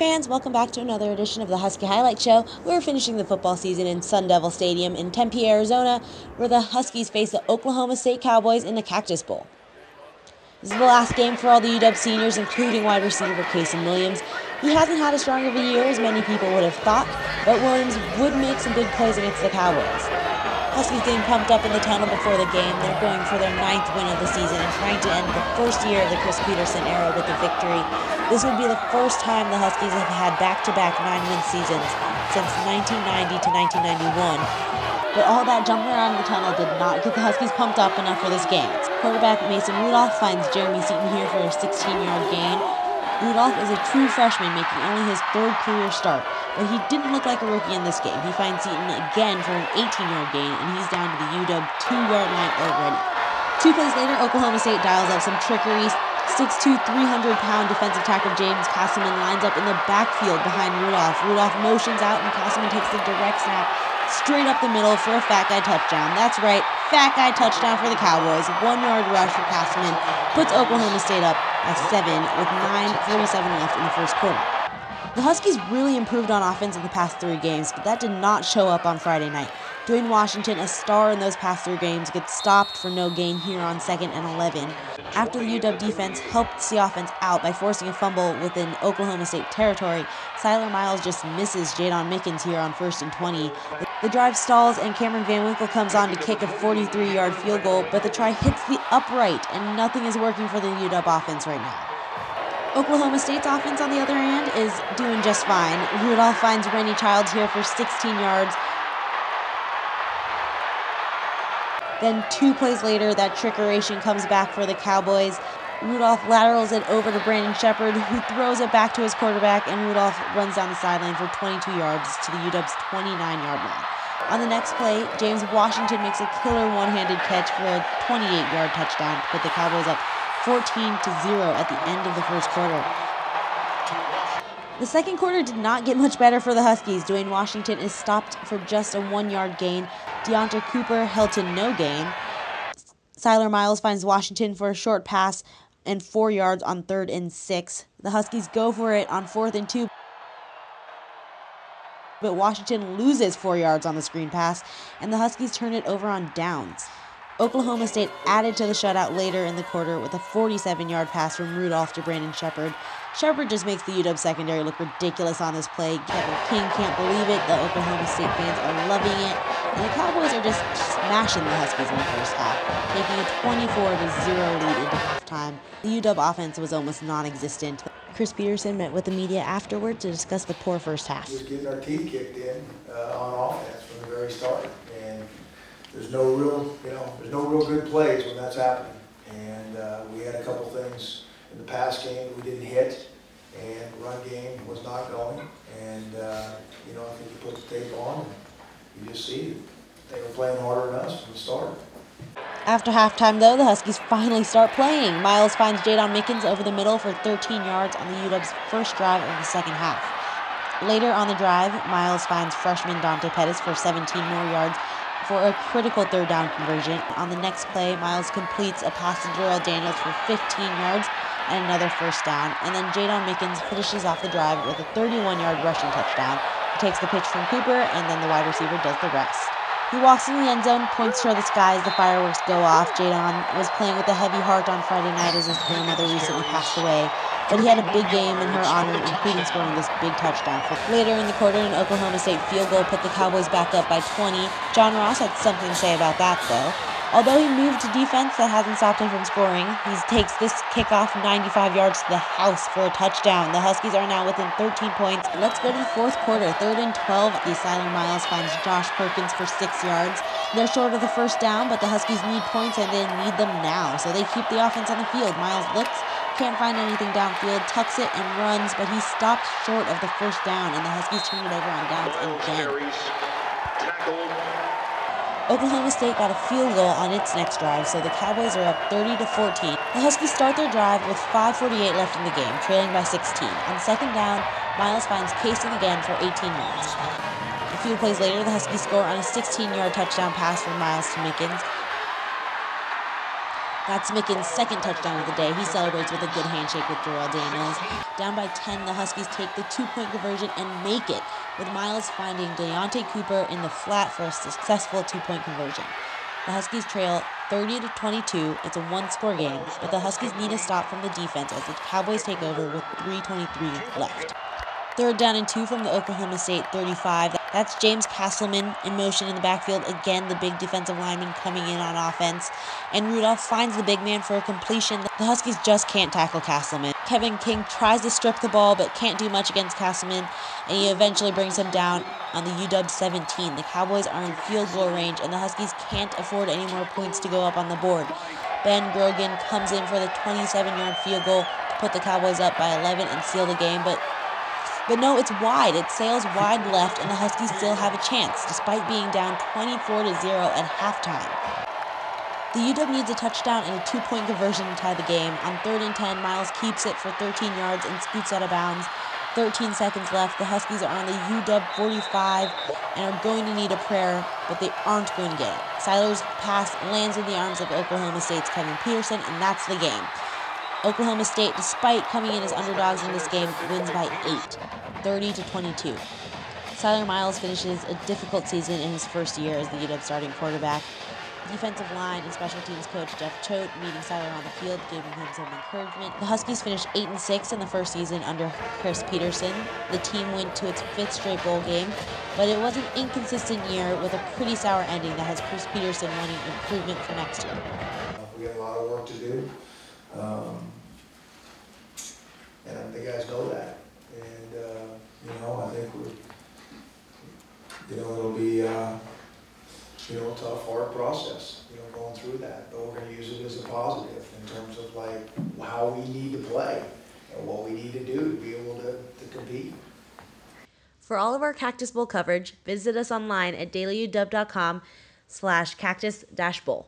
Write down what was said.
fans, welcome back to another edition of the Husky Highlight Show. We're finishing the football season in Sun Devil Stadium in Tempe, Arizona, where the Huskies face the Oklahoma State Cowboys in the Cactus Bowl. This is the last game for all the UW seniors, including wide receiver Casey Williams. He hasn't had as strong of a year as many people would have thought, but Williams would make some big plays against the Cowboys. Huskies getting pumped up in the tunnel before the game. They're going for their 9th win of the season and trying to end the first year of the Chris Petersen era with a victory. This would be the first time the Huskies have had back-to-back 9-win seasons since 1990 to 1991. But all that jumping around in the tunnel did not get the Huskies pumped up enough for this game. Quarterback Mason Rudolph finds Jeremy Seaton here for a 16-yard gain. Rudolph is a true freshman, making only his 3rd career start, but he didn't look like a rookie in this game. He finds Seaton again for an 18-yard gain, and he's down to the UW 2-yard line already. 2 plays later, Oklahoma State dials up some trickery. 6'2", 300-pound defensive tackle James Castleman lines up in the backfield behind Rudolph. Rudolph motions out, and Castleman takes the direct snap straight up the middle for a fat guy touchdown. That's right, fat guy touchdown for the Cowboys. 1-yard rush for Castleman puts Oklahoma State up by 7 with 9:47 left in the first quarter. The Huskies really improved on offense in the past 3 games, but that did not show up on Friday night. Dwayne Washington, a star in those past 3 games, gets stopped for no gain here on 2nd and 11. After the UW defense helped the offense out by forcing a fumble within Oklahoma State territory, Siler Miles just misses Jadon Mickens here on 1st and 20. The drive stalls and Cameron Van Winkle comes on to kick a 43-yard field goal, but the try hits the upright and nothing is working for the UW offense right now. Oklahoma State's offense, on the other hand, is doing just fine. Rudolph finds Rennie Childs here for 16 yards. Then 2 plays later, that trickeration comes back for the Cowboys. Rudolph laterals it over to Brandon Shepard, who throws it back to his quarterback, and Rudolph runs down the sideline for 22 yards to the UW's 29-yard line. On the next play, James Washington makes a killer one-handed catch for a 28-yard touchdown to put the Cowboys up 14-0 at the end of the first quarter. The second quarter did not get much better for the Huskies. Dwayne Washington is stopped for just a 1-yard gain. Deonta Cooper held to no gain. Siler Miles finds Washington for a short pass and 4 yards on 3rd and 6. The Huskies go for it on 4th and 2. But Washington loses 4 yards on the screen pass, and the Huskies turn it over on downs. Oklahoma State added to the shutout later in the quarter with a 47-yard pass from Rudolph to Brandon Shepard. Shepard just makes the UW secondary look ridiculous on this play. Kevin King can't believe it. The Oklahoma State fans are loving it. And the Cowboys are just smashing the Huskies in the first half, taking a 24-0 lead into halftime. The UW offense was almost non-existent. Chris Petersen met with the media afterward to discuss the poor first half. Just getting our teeth kicked in on offense from the very start, and there's no real good plays when that's happening. And we had a couple things in the pass game that we didn't hit, and run game was not going. And I think you put the tape on, and you just see that they were playing harder than us from the start. After halftime, though, the Huskies finally start playing. Miles finds Jadon Mickens over the middle for 13 yards on the UW's first drive of the second half. Later on the drive, Miles finds freshman Dante Pettis for 17 more yards for a critical 3rd down conversion. On the next play, Miles completes a pass to Jarrell Daniels for 15 yards and another first down. And then Jadon Mickens finishes off the drive with a 31-yard rushing touchdown. He takes the pitch from Cooper, and then the wide receiver does the rest. He walks in the end zone, points toward the sky as the fireworks go off. Jadon was playing with a heavy heart on Friday night as his grandmother recently passed away, but he had a big game in her honor, including scoring this big touchdown. Later in the quarter, an Oklahoma State field goal put the Cowboys back up by 20. John Ross had something to say about that, though. Although he moved to defense, that hasn't stopped him from scoring. He takes this kickoff 95 yards to the house for a touchdown. The Huskies are now within 13 points. Let's go to the fourth quarter. 3rd and 12. The Siler Miles finds Josh Perkins for 6 yards. They're short of the first down, but the Huskies need points, and they need them now. So they keep the offense on the field. Miles looks, can't find anything downfield, tucks it and runs, but he stops short of the first down, and the Huskies turn it over on downs again. Oklahoma State got a field goal on its next drive, so the Cowboys are up 30-14. The Huskies start their drive with 5:48 left in the game, trailing by 16. On 2nd down, Miles finds Casey again for 18 yards. A few plays later, the Huskies score on a 16-yard touchdown pass from Miles to Mickens. That's Mickens' second touchdown of the day. He celebrates with a good handshake with Jarrell Daniels. Down by 10, the Huskies take the two-point conversion and make it, with Miles finding Deontay Cooper in the flat for a successful two-point conversion. The Huskies trail 30-22. It's a one-score game, but the Huskies need a stop from the defense as the Cowboys take over with 3:23 left. Third down and 2 from the Oklahoma State 35. That's James Castleman in motion in the backfield. Again, the big defensive lineman coming in on offense. And Rudolph finds the big man for a completion. The Huskies just can't tackle Castleman. Kevin King tries to strip the ball, but can't do much against Castleman, and he eventually brings him down on the UW 17. The Cowboys are in field goal range, and the Huskies can't afford any more points to go up on the board. Ben Grogan comes in for the 27-yard field goal to put the Cowboys up by 11 and seal the game, but no, it's wide. It sails wide left, and the Huskies still have a chance, despite being down 24-0 at halftime. The UW needs a touchdown and a two-point conversion to tie the game. On 3rd and 10, Miles keeps it for 13 yards and scoots out of bounds. 13 seconds left. The Huskies are on the UW 45 and are going to need a prayer, but they aren't going to get it. Seiler's pass lands in the arms of Oklahoma State's Chris Petersen, and that's the game. Oklahoma State, despite coming in as underdogs in this game, wins by 8, 30-22. Seiler Miles finishes a difficult season in his first year as the UW starting quarterback. Defensive line and special teams coach Jeff Choate meeting Seiler on the field, giving him some encouragement. The Huskies finished 8-6 in the first season under Chris Petersen. The team went to its 5th straight bowl game, but it was an inconsistent year with a pretty sour ending that has Chris Petersen wanting improvement for next year. We have a lot of work to do. And the guys know that. And, I think it'll be, a tough, hard process, going through that. But we're going to use it as a positive in terms of, how we need to play and what we need to do to be able to compete. For all of our Cactus Bowl coverage, visit us online at dailyuw.com/cactus-bowl.